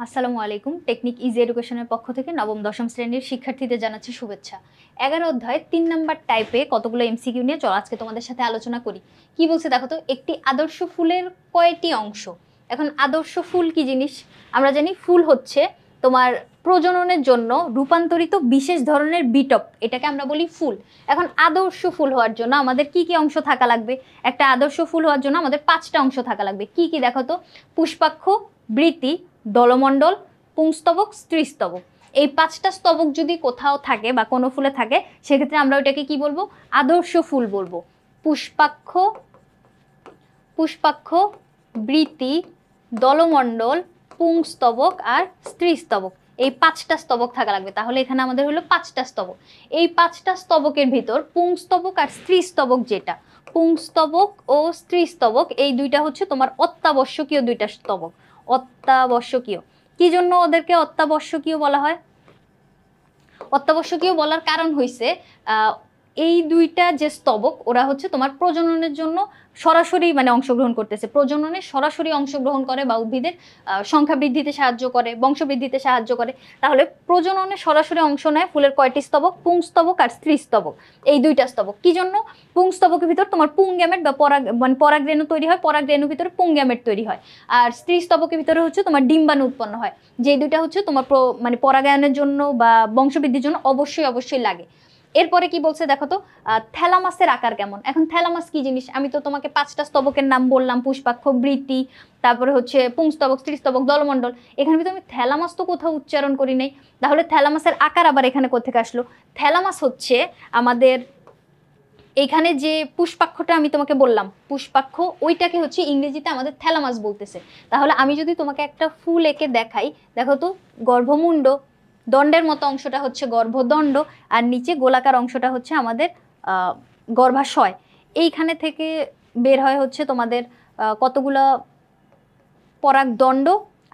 আসসালামু আলাইকুম। Technique easy এডুকেশনের পক্ষ থেকে নবম দশম শ্রেণীর শিক্ষার্থীদের জানাচ্ছি শুভেচ্ছা। 11 অধ্যায় 3 নাম্বার টাইপে কতগুলো এমসিকিউ নিয়ে চলো আজকে তোমাদের সাথে আলোচনা করি। কি বলছে দেখো তো, একটি আদর্শ ফুলের কয়টি অংশ? এখন আদর্শ ফুল কি জিনিস? আমরা জানি ফুল হচ্ছে তোমার প্রজননের জন্য রূপান্তরিত বিশেষ ধরনের বিটপ, এটাকে আমরা বলি ফুল। এখন আদর্শ ফুল হওয়ার জন্য আমাদের কি কি অংশ থাকা লাগবে? একটা আদর্শ ফুল হওয়ার জন্য আমাদের 5টা অংশ থাকা লাগবে। কি কি দেখো তো? পুষ্পাক্ষ, বৃতি, দলমণ্ডল, পুংস্তবক, স্ত্রীস্তবক। এই 5টা স্তবক যদি কোথাও থাকে বা কোনো ফুলে থাকে, সেক্ষেত্রে আমরা ওইটাকে কি বলবো? আদর্শ ফুল বলবো। পুষ্পাক্ষ, বৃতি, দলমণ্ডল, পুংস্তবক আর স্ত্রীস্তবক, এই 5টা স্তবক থাকা লাগবে। তাহলে এখানে আমাদের হলো 5টা স্তবক। এই 5টা স্তবকের ভিতর পুংস্তবক আর স্ত্রীস্তবক, যেটা পুংস্তবক ও স্ত্রীস্তবক, এই দুইটা হচ্ছে তোমার অত্যাবশ্যকীয় দুইটা স্তবক। অত্যাবশ্যকীয়। কি জন্য ওদেরকে অত্যাবশ্যকীয় বলা হয়? অত্যাবশ্যকীয় বলার কারণ হইছে এই দুইটা যে স্তবক, ওরা হচ্ছে তোমার প্রজননের জন্য সরাসরি অংশগ্রহণ করতেছে, প্রজননে সরাসরি অংশগ্রহণ করে বা উদ্ভিদের সংখ্যা বৃদ্ধিতে সাহায্য করে, বংশবৃদ্ধিতে সাহায্য করে। তাহলে প্রজননে সরাসরি অংশ নেয় ফুলের কয়টি স্তবক? পুংস্তবক আর স্ত্রীস্তবক, এই দুইটা স্তবক। কি জন্য? পুংস্তবকের ভিতর তোমার পুংগ্যামেট বা পরাগরেণু তৈরি হয়, পরাগরেণুর ভিতরে পুংগ্যামেট তৈরি হয়। আর স্ত্রীস্তবকের ভিতরে হচ্ছে তোমার ডিম্বাণু উৎপন্ন হয়, যে দুইটা হচ্ছে তোমার পরাগায়নের জন্য বা বংশবৃদ্ধির জন্য অবশ্যই লাগে। এরপরে কি বলছে দেখো তো, থ্যালামাসের আকার কেমন? এখন থ্যালামাস কি জিনিস? আমি তো তোমাকে 5টা স্তবকের নাম বললাম, পুষ্পাক্ষ, বৃতি, তারপরে হচ্ছে পুংস্তবক, স্ত্রীস্তবক, দলমণ্ডল। এখানে কিন্তু আমি থ্যালামাস তো কোথাও উচ্চারণ করি নাই। তাহলে থ্যালামাসের আকার আবার এখানে কোথেকে আসলো? থ্যালামাস হচ্ছে আমাদের এইখানে যে পুষ্পাক্ষটা আমি তোমাকে বললাম, পুষ্পাক্ষ, ওইটাকে হচ্ছে ইংরেজিতে আমাদের থ্যালামাস বলতেছে। তাহলে আমি যদি তোমাকে একটা ফুল এঁকে দেখাই, দেখো তো, গর্ভমুণ্ড, দণ্ডের মতো অংশটা হচ্ছে গর্ভদণ্ড, আর নিচে গোলাকার অংশটা হচ্ছে আমাদের গর্ভাশয়। এইখানে থেকে বের হয় হচ্ছে তোমাদের কতগুলো পরাগদণ্ড,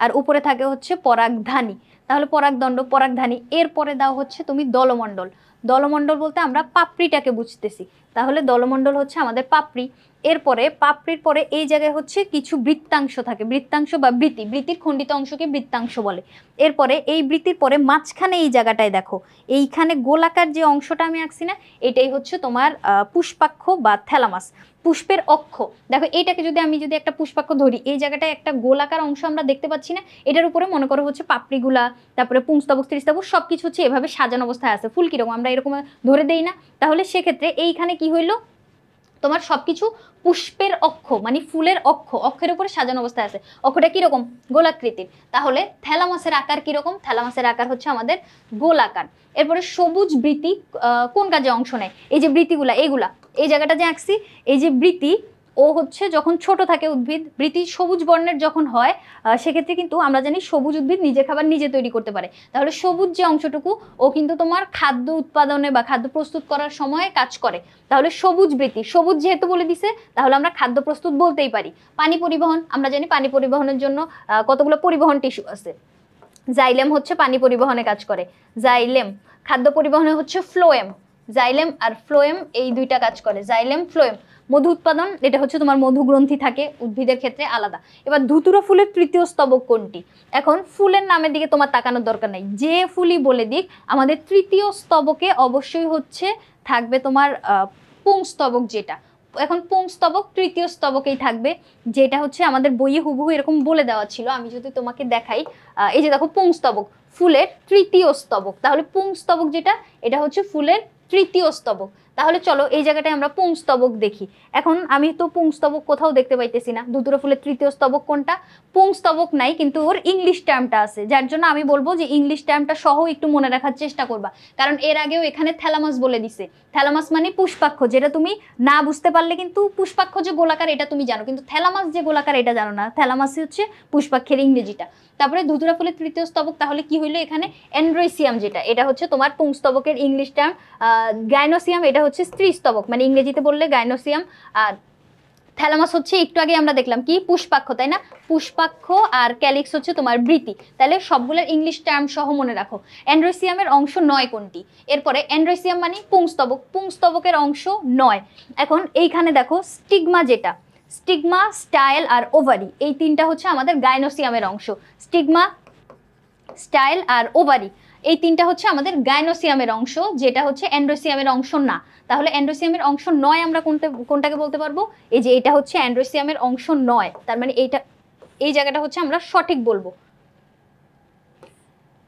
আর উপরে থাকে হচ্ছে পরাগধানী। তাহলে পরাগদণ্ড, পরাগধানী, এরপরে দাও হচ্ছে তুমি দলমণ্ডল। দলমণ্ডল বলতে আমরা পাপড়িটাকে বুঝতেছি। তাহলে দলমণ্ডল হচ্ছে আমাদের পাপড়ি। এরপরে পাপড়ির পরে এই জায়গায় হচ্ছে কিছু বৃত্তাংশ থাকে, বৃত্তাংশ বা বৃতি, বৃতির খণ্ডিত অংশকে বৃত্তাংশ বলে। এরপরে এই বৃতির পরে মাঝখানে এই জায়গাটায় দেখো, এইখানে গোলাকার যে অংশটা আমি আঁকছি না, এটাই হচ্ছে তোমার পুষ্পাক্ষ বা থ্যালামাস। পুষ্পের অক্ষ দেখো, এইটাকে আমি যদি একটা পুষ্পাক্ষ ধরি, এই জায়গাটায় একটা গোলাকার অংশ আমরা দেখতে পাচ্ছি না, এটার উপরে মনে করো হচ্ছে পাপড়িগুলা, তারপরে পুংস্তবক, স্ত্রীস্তবক সবকিছু হচ্ছে এভাবে সাজানো অবস্থায় আছে। ফুল কিরকম আমরা এরকম ধরে দেই না? তাহলে সেক্ষেত্রে এইখানে কি হইলো, তোমার সবকিছু পুষ্পের অক্ষ ফুলের অক্ষ, অক্ষের উপরে সাজানো অবস্থায় আছে। অক্ষটা কিরকম? গোলাকৃতির। তাহলে থ্যালামাসের আকার কিরকম? থ্যালামাসের আকার হচ্ছে আমাদের গোলাকার। এরপরে সবুজ বৃতি কোন কাজে অংশ নেয়? এই যে বৃতিগুলা, এইগুলা, এই জায়গাটা যে আঁকছি, এই যে বৃতি, ও হচ্ছে যখন ছোট থাকে উদ্ভিদ, বৃতি সবুজ বর্ণের যখন হয়, সেক্ষেত্রে কিন্তু আমরা জানি সবুজ উদ্ভিদ নিজে খাবার নিজে তৈরি করতে পারে। তাহলে সবুজ যে অংশটুকু, ও কিন্তু তোমার খাদ্য উৎপাদনে বা খাদ্য প্রস্তুত করার সময় কাজ করে। তাহলে সবুজ বৃতি, সবুজ যেহেতু বলে দিছে, তাহলে আমরা খাদ্য প্রস্তুত বলতেই পারি। পানি পরিবহন, আমরা জানি পানি পরিবহনের জন্য কতগুলো পরিবহন টিস্যু আছে। জাইলেম হচ্ছে পানি পরিবহনে কাজ করে, জাইলেম। খাদ্য পরিবহনে হচ্ছে ফ্লোয়েম, জাইলেম আর ফ্লোয়েম, এই দুইটা কাজ করে, জাইলেম, ফ্লোয়েম। মধু উৎপাদন, এটা হচ্ছে তোমার মধু গ্রন্থি থাকে উদ্ভিদের ক্ষেত্রে আলাদা। এবার ধুতুরা ফুলের তৃতীয় স্তবক কোনটি? এখন ফুলের নামের দিকে তোমার তাকানোর দরকার নাই, যে ফুলই বলে দিক, আমাদের তৃতীয় স্তবকে অবশ্যই হচ্ছে থাকবে তোমার পুংস্তবক, যেটা এখন পুংস্তবক তৃতীয় স্তবকেই থাকবে, যেটা হচ্ছে আমাদের বইয়ে হুবহু এরকম বলে দেওয়া ছিল। আমি যদি তোমাকে দেখাই, এই যে দেখো, পুংস্তবক ফুলের তৃতীয় স্তবক। তাহলে পুংস্তবক যেটা, এটা হচ্ছে ফুলের তৃতীয় স্তবক। তাহলে চলো এই জায়গাটায় আমরা পুংস্তবক দেখি। এখন আমি তো পুংস্তবক কোথাও দেখতে পাইতেছি না। ধুতুরা ফুলের তৃতীয় স্তবক কোনটা? পুংস্তবক নাই, কিন্তু ওর ইংলিশ টার্মটা আছে, যার জন্য আমি বলবো যে ইংলিশ টার্মটা সহ একটু মনে রাখার চেষ্টা করবা, কারণ এর আগেও এখানে থ্যালামাস বলে দিছে। থ্যালামাস মানে পুষ্পাক্ষ, যেটা তুমি না বুঝতে পারলে কিন্তু পুষ্পাক্ষ যে গোলাকার এটা তুমি জানো, কিন্তু থ্যালামাস যে গোলাকার এটা জানো না। থ্যালামাস হচ্ছে পুষ্পাক্ষের ইংরেজিটা। তারপরে ধুতুরা ফুলের তৃতীয় স্তবক, তাহলে কি হইলো এখানে? অ্যান্ড্রোসিয়াম, যেটা এটা হচ্ছে তোমার পুংস্তবকের ইংলিশ টার্ম। গাইনোসিয়াম, এটা হচ্ছে স্ত্রীস্তবক, ইংরেজিতে বললে গাইনোসিয়াম। আর থ্যালামাস হচ্ছে একটু আগে আমরা দেখলাম কি, পুষ্পাক্ষ, তাই না? পুষ্পাক্ষ আর ক্যালিক্স হচ্ছে তোমার বৃতি। তাহলে সবগুলোর ইংলিশ টার্ম সহ মনে রাখো। অ্যান্ড্রোসিয়ামের অংশ 9 কোনটি? এরপরে অ্যান্ড্রোসিয়াম পুংস্তবক, পুংস্তবকের অংশ 9। এখন এইখানে দেখো স্টিগমা, যেটা স্টিগমা, স্টাইল আর ওভারি, এই তিনটা হচ্ছে আমাদের গাইনোসিয়ামের অংশ। স্টিগমা, স্টাইল আর ওভারি, এই তিনটা হচ্ছে আমাদের গাইনোসিয়ামের অংশ, যেটা হচ্ছে অ্যান্ড্রোসিয়ামের অংশ না। তাহলে অ্যান্ড্রোসিয়ামের অংশ নয় আমরা কোনটাকে বলতে পারবো? এই যে এটা হচ্ছে অ্যান্ড্রোসিয়ামের অংশ নয়, তার মানে এইটা, এই জায়গাটা হচ্ছে আমরা সঠিক বলবো।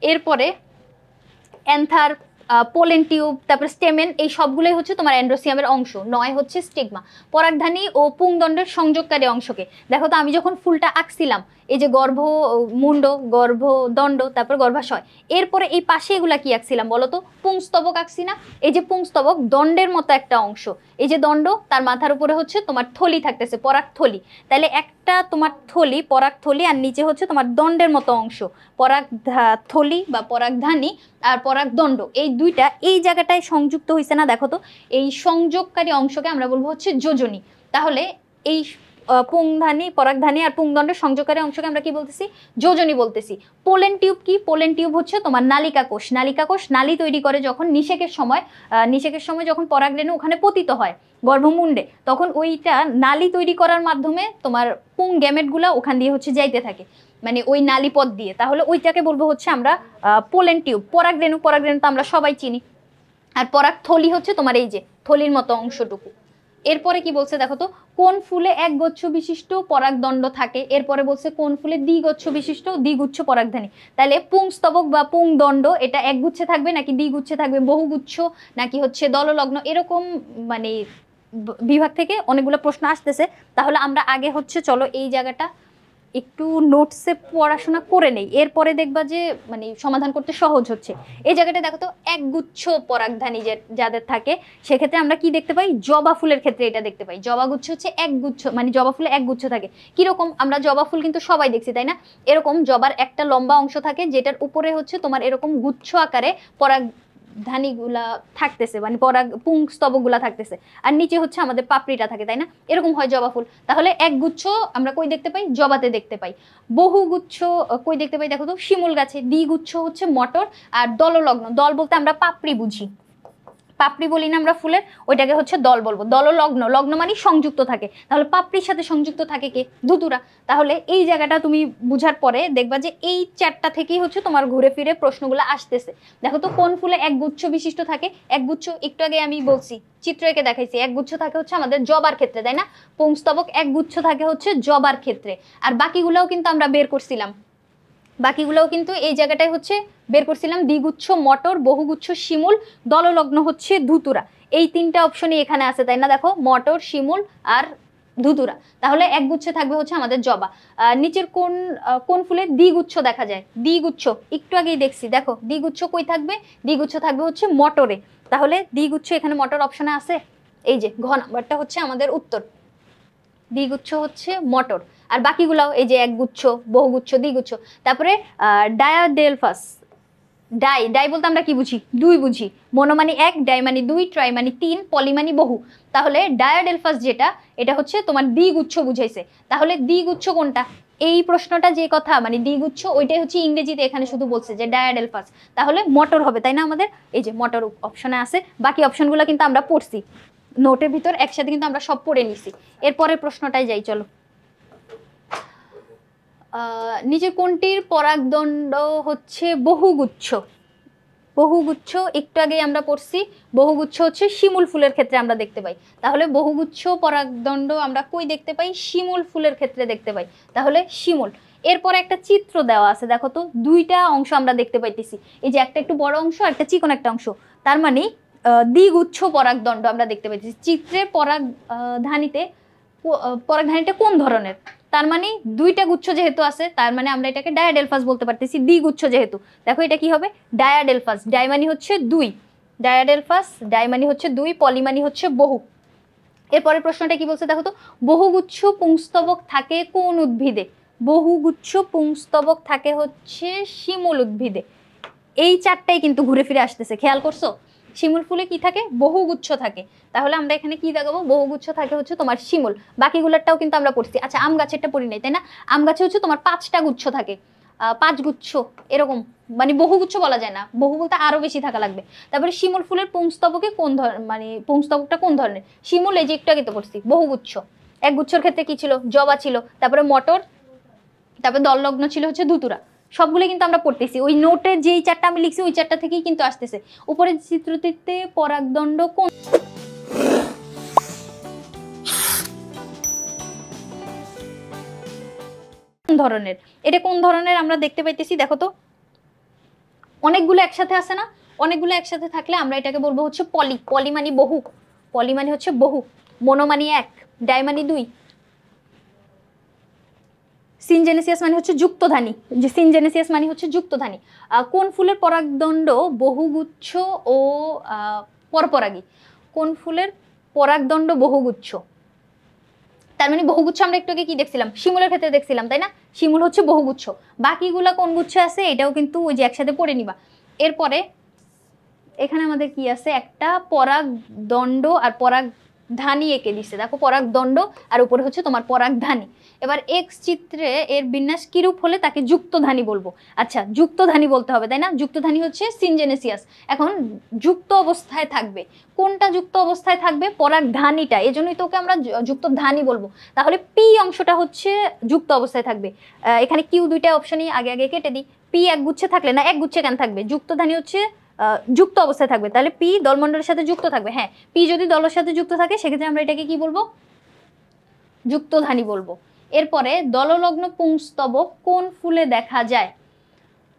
এরপরে অ্যান্থার, পোলেন টিউব, তারপর স্টেমেন, এই সবগুলোই হচ্ছে তোমার অ্যান্ড্রোসিয়ামের অংশ। নয় হচ্ছে স্টিগমা। পরাগধানী ও পুংদণ্ডের সংযোগকারী অংশকে দেখো তো, আমি যখন ফুলটা আঁকছিলাম, এই যে মুন্ড, গর্ভদণ্ড, তারপর গর্ভাশয়, এরপরে এই পাশে এগুলা কি আঁকছিলাম বলো তো? পুংস্তবক আঁকছি না? এই যে পুংস্তবক দণ্ডের মতো একটা অংশ, এই যে দণ্ড, তার মাথার উপরে হচ্ছে তোমার থলি থাকতেছে, পরাগথলি। তাহলে একটা তোমার থলি, পরাগথলি, আর নিচে হচ্ছে তোমার দণ্ডের মতো অংশ, পরাগথলি বা পরাগধানী আর পরাগদণ্ড, এই দুইটা এই জায়গাটায় সংযুক্ত হয়েছে না? দেখো তো, এই সংযোগকারী অংশকে আমরা বলবো হচ্ছে যোজনী। তাহলে এই পুংধানী, পরাগধানী আর পুংদণ্ডের সংযোগকারী অংশকে আমরা কি বলতেছি? যোজনী বলতেছি। পোলেন টিউব কি? পোলেন টিউব হচ্ছে তোমার নালিকা কোষ। নালিকা কোষ নালী তৈরি করে যখন নিষেকের সময় যখন পরাগরেণু ওখানে পতিত হয় গর্ভমুণ্ডে, তখন ওইটা নালী তৈরি করার মাধ্যমে তোমার পুং গ্যামেটগুলা ওখান দিয়ে হচ্ছে যাইতে থাকে, মানে ওই নালীপথ দিয়ে। তাহলে ওইটাকে বলবো হচ্ছে আমরা পোলেন টিউব। পরাগরেণু তো আমরা সবাই চিনি। আর পরাগথলি হচ্ছে তোমার এই যে থলির মতো অংশটুকু। এরপরে কি বলছে দেখো তো, কোন ফুলে একগুচ্ছ বিশিষ্ট পরাগদণ্ড থাকে? এরপরে বলছে কোন ফুলে দ্বিগুচ্ছ বিশিষ্ট দ্বিগুচ্ছ পরাগধানী। তাহলে পুংস্তবক বা পুংদণ্ড এটা একগুচ্ছে থাকবে নাকি দ্বিগুচ্ছে থাকবে, বহুগুচ্ছ নাকি হচ্ছে দললগ্ন, এরকম মানে বিভাগ থেকে অনেকগুলো প্রশ্ন আসতেছে। তাহলে আমরা আগে হচ্ছে চলো এই জায়গাটা একটু নোটসে পড়াশোনা করে নেই, এরপরে দেখবা যে মানে সমাধান করতে সহজ হচ্ছে। এই জায়গাটা দেখো তো, একগুচ্ছ পরাগধানী যাদের থাকে, সেক্ষেত্রে আমরা কি দেখতে পাই? জবা ফুলের ক্ষেত্রে এটা দেখতে পাই। জবা গুচ্ছ হচ্ছে একগুচ্ছ, মানে জবা ফুলে একগুচ্ছ থাকে। কিরকম? আমরা জবা ফুল কিন্তু সবাই দেখছি, তাই না? এরকম জবার একটা লম্বা অংশ থাকে, যেটার উপরে হচ্ছে তোমার এরকম গুচ্ছ আকারে পরাগধানীগুলা থাকতেছে, মানে পুংস্তবকগুলা থাকতেছে, আর নিচে হচ্ছে আমাদের পাপড়িটা থাকে, তাই না? এরকম হয় জবা ফুল। তাহলে একগুচ্ছ আমরা কই দেখতে পাই? জবাতে দেখতে পাই। বহুগুচ্ছ কই দেখতে পাই? দেখো তো, শিমুল গাছে। দ্বিগুচ্ছ হচ্ছে মটর। আর দললগ্ন, দল বলতে আমরা পাপড়ি বুঝি, পাপড়ি বলি না আমরা ফুলের, ওইটাকে হচ্ছে দল বলবো। দললগ্ন, লগ্ন মানে সংযুক্ত থাকে। তাহলে পাপড়ির সাথে সংযুক্ত থাকে কে? ধুতুরা। তাহলে এই জায়গাটা তুমি বুঝার পরে দেখবা যে এই চারটা থেকেই হচ্ছে তোমার ঘুরে ফিরে প্রশ্নগুলো আসতেছে। দেখো তো, কোন ফুলে একগুচ্ছ বিশিষ্ট থাকে? একগুচ্ছ একটু আগে আমি বলছি, চিত্র এঁকে দেখাইছি। একগুচ্ছ থাকে হচ্ছে আমাদের জবার ক্ষেত্রে, তাই না? পুংস্তবক একগুচ্ছ থাকে হচ্ছে জবার ক্ষেত্রে। আর বাকিগুলোও কিন্তু আমরা বের করছিলাম, বাকিগুলোও কিন্তু এই জায়গাটায় হচ্ছে বের করছিলাম। দ্বিগুচ্ছ মটর, বহুগুচ্ছ শিমুল, দললগ্ন হচ্ছে ধুতুরা। এই তিনটা অপশনই এখানে আছে, তাই না? দেখো, মটর, শিমুল আর ধুতুরা। তাহলে একগুচ্ছে থাকবে হচ্ছে আমাদের জবা। নিচের কোন ফুলে দ্বিগুচ্ছ দেখা যায়? দ্বিগুচ্ছ একটু আগেই দেখছি, দেখো দ্বিগুচ্ছ কই থাকবে? দ্বিগুচ্ছ থাকবে হচ্ছে মটরে। তাহলে দ্বিগুচ্ছ এখানে মটর অপশনে আছে, এই যে ঘ নাম্বারটা হচ্ছে আমাদের উত্তর। দ্বিগুচ্ছ হচ্ছে মটর। আর বাকিগুলাও এই যে একগুচ্ছ, বহুগুচ্ছ, দ্বিগুচ্ছ। তারপরে ডায়াডেলফাস। ডাই বলতে আমরা কি বুঝি? দুই বুঝি। মনো মানে এক, ডাই মানে দুই, ট্রাই মানে তিন, পলি মানে বহু। তাহলে ডায়াডেলফাস যেটা, এটা হচ্ছে তোমার দ্বিগুচ্ছ বুঝাইছে। তাহলে দ্বিগুচ্ছ কোনটা? এই প্রশ্নটা যে কথা মানে দ্বিগুচ্ছ, ওইটাই হচ্ছে ইংরেজিতে এখানে শুধু বলছে যে ডায়াডেলফাস। তাহলে মটর হবে, তাই না? আমাদের এই যে মটর অপশনে আছে। বাকি অপশনগুলো কিন্তু আমরা পড়ছি নোটের ভিতর, একসাথে কিন্তু আমরা সব পড়ে নিছি। এরপরের প্রশ্নটাই যাই চলো। নিচে কোনটির পরাগদণ্ড হচ্ছে বহুগুচ্ছ? বহুগুচ্ছ একটু আগেই আমরা পড়ছি, বহুগুচ্ছ হচ্ছে শিমুল ফুলের ক্ষেত্রে আমরা দেখতে পাই। তাহলে বহুগুচ্ছ পরাগদণ্ড আমরা কই দেখতে পাই? শিমুল ফুলের ক্ষেত্রে দেখতে পাই। তাহলে শিমুল। এরপরে একটা চিত্র দেওয়া আছে, দেখো তো, দুইটা অংশ আমরা দেখতে পাইতেছি। এই যে একটা একটু বড় অংশ আর একটা চিকন একটা অংশ, তার মানে দ্বিগুচ্ছ পরাগদণ্ড আমরা দেখতে পাইতেছি। চিত্রের পরাগধানীটা কোন ধরনের? তার মানে দুইটা গুচ্ছ যেহেতু আছে, তার মানে আমরা এটাকে ডায়াডেলফাস বলতে পারতেছি। দ্বিগুচ্ছ যেহেতু, দেখো এটা কি হবে? ডায়াডেলফাস। ডাই মানে হচ্ছে দুই, ডায়াডেলফাস ডাই মানে হচ্ছে দুই, পলি মানে হচ্ছে বহু। এরপরে প্রশ্নটা কি বলছে দেখো তো, বহুগুচ্ছ পুংস্তবক থাকে কোন উদ্ভিদে? বহুগুচ্ছ পুংস্তবক থাকে হচ্ছে শিমুল উদ্ভিদে। এই চারটাই কিন্তু ঘুরে ফিরে আসতেছে, খেয়াল করছো? শিমুল ফুলে কি থাকে? বহুগুচ্ছ থাকে। তাহলে আমরা এখানে কি দেখাবো? বহুগুচ্ছ থাকে হচ্ছে তোমার শিমুল। বাকিগুলোরটাও কিন্তু আমরা পড়ছি। আচ্ছা, আম গাছেরটা পড়ি নাই, তাই না? আম গাছে হচ্ছে তোমার 5টা গুচ্ছ থাকে, 5 গুচ্ছ এরকম, মানে বহুগুচ্ছ বলা যায় না, বহু বলতে আরো বেশি থাকা লাগবে। তারপরে শিমুল ফুলের পুংস্তবকে কোন ধরনের, মানে পুংস্তবকটা কোন ধরনের? শিমুল, এই যে একটু আগে তো পড়ছি, বহুগুচ্ছ। এক গুচ্ছর ক্ষেত্রে কি ছিল? জবা ছিল। তারপরে মটর, তারপরে দললগ্ন ছিল হচ্ছে ধুতুরা। সবগুলো কিন্তু আমরা পড়তেছি, ওই নোটে যেই চারটা আমি লিখছি ওই চারটা থেকেই কিন্তু আসতেছে। উপরের চিত্রটিতে পরাগদণ্ড কোন ধরনের, এটা কোন ধরনের আমরা দেখতে পাইতেছি দেখো তো, অনেকগুলো একসাথে আছে না, অনেকগুলো একসাথে থাকলে আমরা এটাকে বলবো হচ্ছে পলি, পলি মানে বহু, পলি মানে হচ্ছে বহু, মনো মানে এক, ডাই মানে দুই, সিনজেনেসিয়াস মানে হচ্ছে যুক্তধানী, যে সিনজেনেসিয়াস মানে হচ্ছে যুক্তধানী। কোন ফুলের পরাগদণ্ড বহুগুচ্ছ ও পরপরাগী, কোন ফুলের পরাগদণ্ড বহুগুচ্ছ, তার মানে বহুগুচ্ছ আমরা একটু আগে কি দেখছিলাম, শিমুলের ক্ষেত্রে দেখছিলাম তাই না, শিমুল হচ্ছে বহুগুচ্ছ, বাকিগুলা কোন গুচ্ছ আছে এটাও কিন্তু ওই যে একসাথে পড়ে নিবা। এরপরে এখানে আমাদের কি আছে, একটা পরাগদণ্ড আর পরাগধানী এঁকে দিচ্ছে, দেখো পরাগদণ্ড আর উপরে হচ্ছে তোমার পরাগধানী। এবার এক্স চিত্রে এর বিন্যাস কিরূপ হলে তাকে যুক্তধানী বলবো। আচ্ছা যুক্তধানী বলতে হবে তাই না, যুক্তধানী হচ্ছে সিনজেনেসিয়াস। এখন যুক্ত অবস্থায় থাকবে, কোনটা যুক্ত অবস্থায় থাকবে, পরাগধানীটা, এই জন্যই তোকে আমরা যুক্তধানী বলবো। তাহলে পি অংশটা হচ্ছে যুক্ত অবস্থায় থাকবে। এখানে কিউ দুইটা অপশনই আগে আগে কেটে দিই, পি এক গুচ্ছে থাকলে না, এক গুচ্ছে কেন থাকবে, যুক্তধানী হচ্ছে যুক্ত অবস্থায় থাকবে, তাহলে পি দলমণ্ডলের সাথে যুক্ত থাকবে। হ্যাঁ পি যদি দলের সাথে যুক্ত থাকে সেক্ষেত্রে আমরা এটাকে কি বলবো, যুক্তধানী বলবো। এরপরে দললগ্ন পুংস্তবক কোন ফুলে দেখা যায়,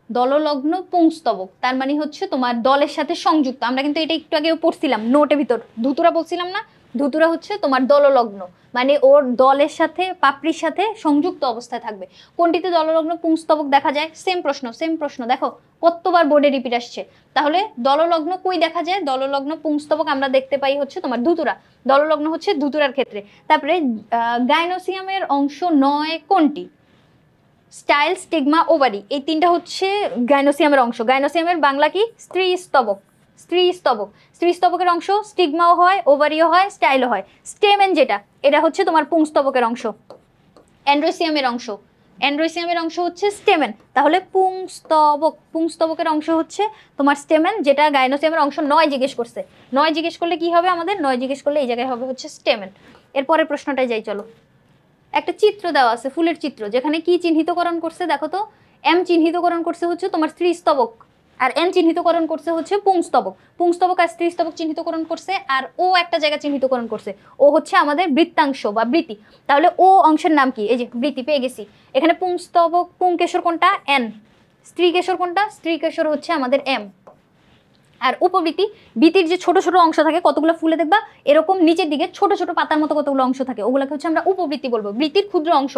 দললগ্ন পুংস্তবক তার মানে হচ্ছে তোমার দলের সাথে সংযুক্ত, আমরা কিন্তু এটা একটু আগেও পড়ছিলাম নোটের ভিতর, ধুতুরা বলছিলাম না, ধুতুরা হচ্ছে তোমার দললগ্ন মানে ওর দলের সাথে পাপড়ির সাথে সংযুক্ত অবস্থায় থাকবে। কোনটিতে দললগ্ন পুংস্তবক দেখা যায়, সেম প্রশ্ন দেখো কতবার বোর্ডে রিপিট আসছে। তাহলে দললগ্ন কই দেখা যায়, দললগ্ন পুংস্তবক আমরা দেখতে পাই হচ্ছে তোমার ধুতুরা, দললগ্ন হচ্ছে ধুতুরার ক্ষেত্রে। তারপরে গাইনোসিয়ামের অংশ নয় কোনটি, স্টাইল, স্টিগমা, ওভারি, এই তিনটা হচ্ছে গাইনোসিয়ামের অংশ। গাইনোসিয়ামের বাংলা কি, স্ত্রী স্তবক, স্ত্রী স্তবক, স্ত্রী স্তবকের অংশ স্টিগমাও হয়, ওভারিও হয়, স্টাইলও হয়। স্টেমেন যেটা এটা হচ্ছে তোমার পুংস্তবকের অংশ। অ্যান্ড্রোসিয়ামের অংশ, অ্যান্ড্রোসিয়ামের অংশ হচ্ছে স্টেমেন, তাহলে পুংস্তবক, পুংস্তবকের অংশ হচ্ছে তোমার স্টেমেন, যেটা গাইনোসিয়ামের অংশ নয় জিজ্ঞেস করছে। নয় জিজ্ঞেস করলে কি হবে আমাদের, নয় জিজ্ঞেস করলে এই জায়গায় হবে হচ্ছে স্টেমেন। এরপরের প্রশ্নটাই যাই চলো। একটা চিত্র দেওয়া আছে, ফুলের চিত্র, যেখানে কি চিহ্নিতকরণ করছে দেখো তো, এম চিহ্নিতকরণ করছে হচ্ছে তোমার স্ত্রী স্তবক, আর এন চিহ্নিতকরণ করছে হচ্ছে পুংস্তবক। পুংস্তবক আর স্ত্রী স্তবক চিহ্নিতকরণ করছে, আর ও একটা জায়গা চিহ্নিতকরণ করছে, ও হচ্ছে আমাদের বৃত্তাংশ বা বৃতি। তাহলে ও অংশের নাম কি, এই যে বৃতি পেয়ে গেছি। এখানে পুংস্তবক, পুংকেশর কোনটা, এন, স্ত্রীকেশর কোনটা, স্ত্রীকেশর হচ্ছে আমাদের এম। আর উপবৃত্তি, বৃত্তির যে ছোট ছোট অংশ থাকে, কতগুলো ফুলে দেখবা এরকম নিচের দিকে ছোট ছোট পাতার মতো কতগুলো অংশ থাকে, ওগুলোকে হচ্ছে আমরা উপবৃত্তি বলবো, বৃত্তির ক্ষুদ্র অংশ।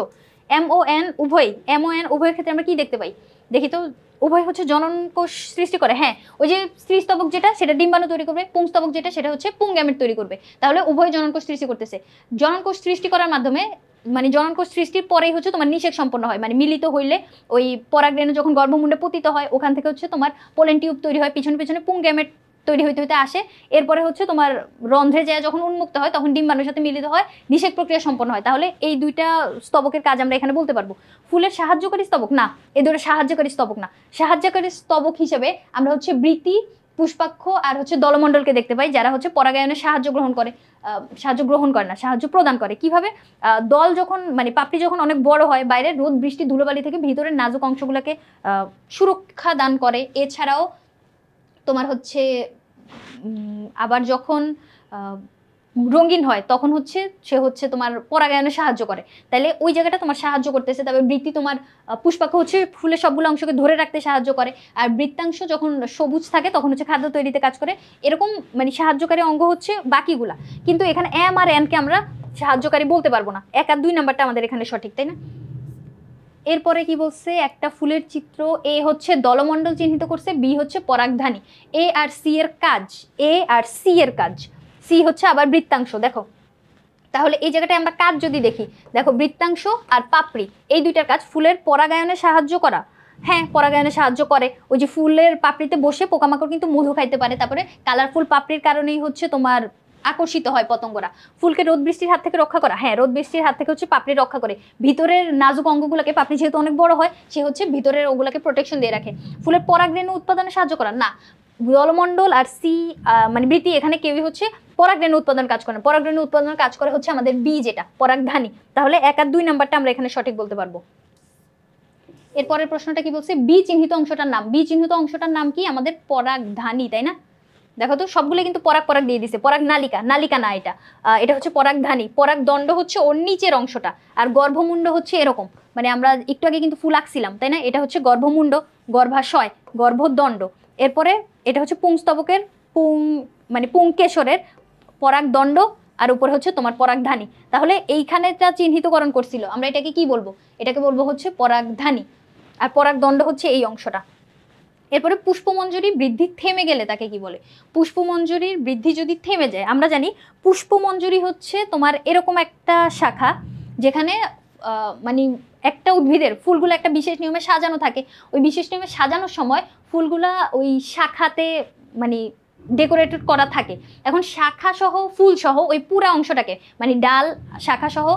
এম ও এন উভয়, এম ও এন উভয়ের ক্ষেত্রে আমরা কি দেখতে পাই, দেখি তো, উভয় হচ্ছে জনন কোষ সৃষ্টি করে। হ্যাঁ ওই যে স্ত্রীস্তবক যেটা সেটা ডিম্বাণু তৈরি করবে, পুংস্তবক যেটা সেটা হচ্ছে পুংগ্যামেট তৈরি করবে। তাহলে উভয় জনন কোষ সৃষ্টি করতেছে। জনন কোষ সৃষ্টি করার মাধ্যমে মানে জনন কোষ সৃষ্টির পরেই হচ্ছে তোমার নিষেক সম্পন্ন হয়, মানে মিলিত হইলে ওই পরাগরেণু যখন গর্ভমুণ্ডে পতিত হয় ওখান থেকে হচ্ছে তোমার পোলেন টিউব তৈরি হয়, পিছনে পিছনে পুংগ্যামেট তৈরি হইতে হইতে আসে। এরপরে হচ্ছে তোমার রন্ধ্রে যায় যখন উন্মুক্ত হয় তখন ডিম্বাণুর সাথে মিলিত হয়, নিষেক প্রক্রিয়া সম্পন্ন হয়। তাহলে এই দুইটা স্তবকের কাজ আমরা এখানে বলতে পারবো। ফুলের সাহায্যকারী স্তবক না, এই দুটো সাহায্যকারী স্তবক না, সাহায্যকারী স্তবক হিসেবে আমরা হচ্ছে বৃতি, পুষ্পাক্ষ আর হচ্ছে দলমণ্ডলকে দেখতে পাই, যারা হচ্ছে পরাগায়নে সাহায্য গ্রহণ করে, সাহায্য প্রদান করে। কিভাবে, দল যখন মানে পাপড়ি যখন অনেক বড় হয়, বাইরে রোদ বৃষ্টি ধুলোবালি থেকে ভিতরের নাজুক অংশগুলোকে সুরক্ষা দান করে। এছাড়াও তোমার হচ্ছে আবার যখন রঙিন হয় তখন হচ্ছে সে হচ্ছে তোমার পরাগায়নে সাহায্য করে, তাহলে ওই জায়গাটা তোমার সাহায্য করতেছে। তবে বৃত্তি তোমার পুষ্পাক্ষ হচ্ছে ফুলের সবগুলো অংশকে ধরে রাখতে সাহায্য করে, আর বৃত্তাংশ যখন সবুজ থাকে তখন হচ্ছে খাদ্য তৈরিতে কাজ করে। এরকম মানে সাহায্যকারী অঙ্গ হচ্ছে বাকিগুলা, কিন্তু এখানে এম আর এনকে আমরা সাহায্যকারী বলতে পারবো না। 1 আর 2 নাম্বারটা আমাদের এখানে সঠিক, তাই না? এরপরে কি বলছে, একটা ফুলের চিত্র, এ হচ্ছে দলমণ্ডল চিহ্নিত করছে, বি হচ্ছে পরাগধানী। এ আর সি এর কাজ, এ আর সি এর কাজ, সি হচ্ছে আবার বৃত্তাংশ। দেখো তাহলে এই জায়গাটায় আমরা কাজ যদি দেখি, দেখো বৃত্তাংশ আর পাপড়ি এই দুইটার কাজ ফুলের পরাগায়নে সাহায্য করা। হ্যাঁ পরাগায়নে সাহায্য করে, ওই যে ফুলের পাপড়িতে বসে পোকামাকড় কিন্তু মধু খাইতে পারে। তারপরে কালারফুল পাপড়ির কারণেই হচ্ছে তোমার আকর্ষিত হয় পতঙ্গরা। ফুলকে রোদ বৃষ্টির হাত থেকে রক্ষা করা, হ্যাঁ রোদ বৃষ্টির হাত থেকে হচ্ছে পাপড়ি রক্ষা করে। ভিতরের নাজুক অঙ্গগুলোকে, পাপড়ি যেহেতু অনেক বড় হয় সে হচ্ছে ভিতরের ওগুলোকে প্রোটেকশন দিয়ে রাখে। ফুলের পরাগরেণু উৎপাদনে সাহায্য করা না, দলমণ্ডল আর সি মানে বৃত্তি এখানে কেউই হচ্ছে পরাগরেণু উৎপাদন কাজ করে না, পরাগরেণু উৎপাদন কাজ করে হচ্ছে আমাদের বি যেটা পরাগধানী। তাহলে 1 আর 2 নাম্বারটা আমরা এখানে সঠিক বলতে পারবো। এরপরের প্রশ্নটা কি বলছে, বি চিহ্নিত অংশটার নাম। বি চিহ্নিত অংশটার নাম কি? আমাদের পরাগধানী, তাই না? দেখো তো সবগুলো কিন্তু পরাগ পরাগ দিয়ে দিছে। পরাগ নালিকা, নালিকা না, এটা হচ্ছে পরাগধানী। পরাগদণ্ড হচ্ছে ওর নিচের অংশটা, আর গর্ভমুণ্ড হচ্ছে এরকম, মানে আমরা একটু আগে কিন্তু ফুল আঁকছিলাম, তাই না? এটা হচ্ছে গর্ভমুণ্ড, গর্ভাশয়, গর্ভদণ্ড। এরপরে এটা হচ্ছে পুংস্তবকের মানে পুংকেশরের পরাগদণ্ড, আর উপরে হচ্ছে তোমার পরাগধানী। তাহলে এইখানে যা চিহ্নিতকরণ করছিল, আমরা এটাকে কি বলবো? এটাকে বলবো হচ্ছে পরাগধানী, আর পরাগদণ্ড হচ্ছে এই অংশটা। এরপরে পুষ্পমঞ্জরি বৃদ্ধি থেমে গেলে তাকে কি বলে? পুষ্পমঞ্জরির বৃদ্ধি যদি থেমে যায়, আমরা জানি পুষ্পমঞ্জরি হচ্ছে তোমার এরকম একটা শাখা যেখানে মানে একটা উদ্ভিদের ফুলগুলো একটা বিশেষ নিয়মে সাজানো থাকে। ওই বিশেষ নিয়মে সাজানোর সময় ফুলগুলা ওই শাখাতে মানে ডেকোরেটেড করা থাকে। এখন শাখা সহ ফুল সহ ওই পুরা অংশটাকে, মানে ডাল, শাখা সহ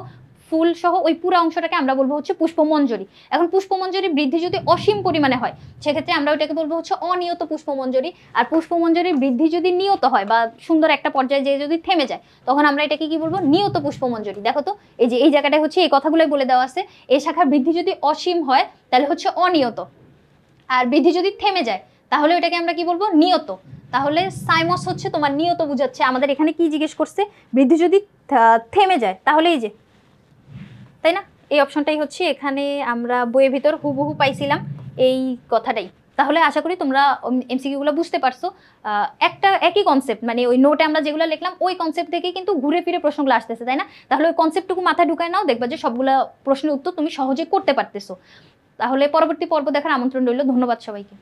ফুল সহ ওই পুরা অংশটাকে আমরা বলবো হচ্ছে পুষ্পমঞ্জরি। এখন পুষ্পমঞ্জরি বৃদ্ধি যদি অসীম পরিমাণে হয়, সেক্ষেত্রে আমরা ওইটাকে বলবো হচ্ছে অনিয়ত পুষ্পমঞ্জরি। আর পুষ্পমঞ্জরির বৃদ্ধি যদি নিয়ত হয় বা সুন্দর একটা পর্যায়ে যেয়ে যদি থেমে যায়, তখন আমরা এটাকে কি বলবো? নিয়ত পুষ্পমঞ্জরি। দেখো তো এই যে এই জায়গাটায় হচ্ছে এই কথাগুলোই বলে দেওয়া আছে। এই শাখার বৃদ্ধি যদি অসীম হয় তাহলে হচ্ছে অনিয়ত, আর বৃদ্ধি যদি থেমে যায় তাহলে ওটাকে আমরা কি বলবো? নিয়ত। তাহলে সাইমস হচ্ছে তোমার নিয়ত বুঝাচ্ছে। আমাদের এখানে কি জিজ্ঞেস করছে? বৃদ্ধি যদি থেমে যায়, তাহলে এই যে, তাই না? এই অপশনটাই হচ্ছে এখানে আমরা বইয়ের ভিতর হুবহু পাইছিলাম এই কথাটাই। তাহলে আশা করি তোমরা এমসিকিউগুলো বুঝতে পারছো। একটা একই কনসেপ্ট, মানে ওই নোটে আমরা যেগুলো লিখলাম ওই কনসেপ্ট থেকে কিন্তু ঘুরে ফিরে প্রশ্নগুলো আসতেছে, তাই না? তাহলে ওই কনসেপ্টটুকু মাথায় ঢুকায় নাও, দেখবা যে সবগুলো প্রশ্নের উত্তর তুমি সহজে করতে পারতেছো। তাহলে পরবর্তী পর্ব দেখার আমন্ত্রণ রইল। ধন্যবাদ সবাইকে।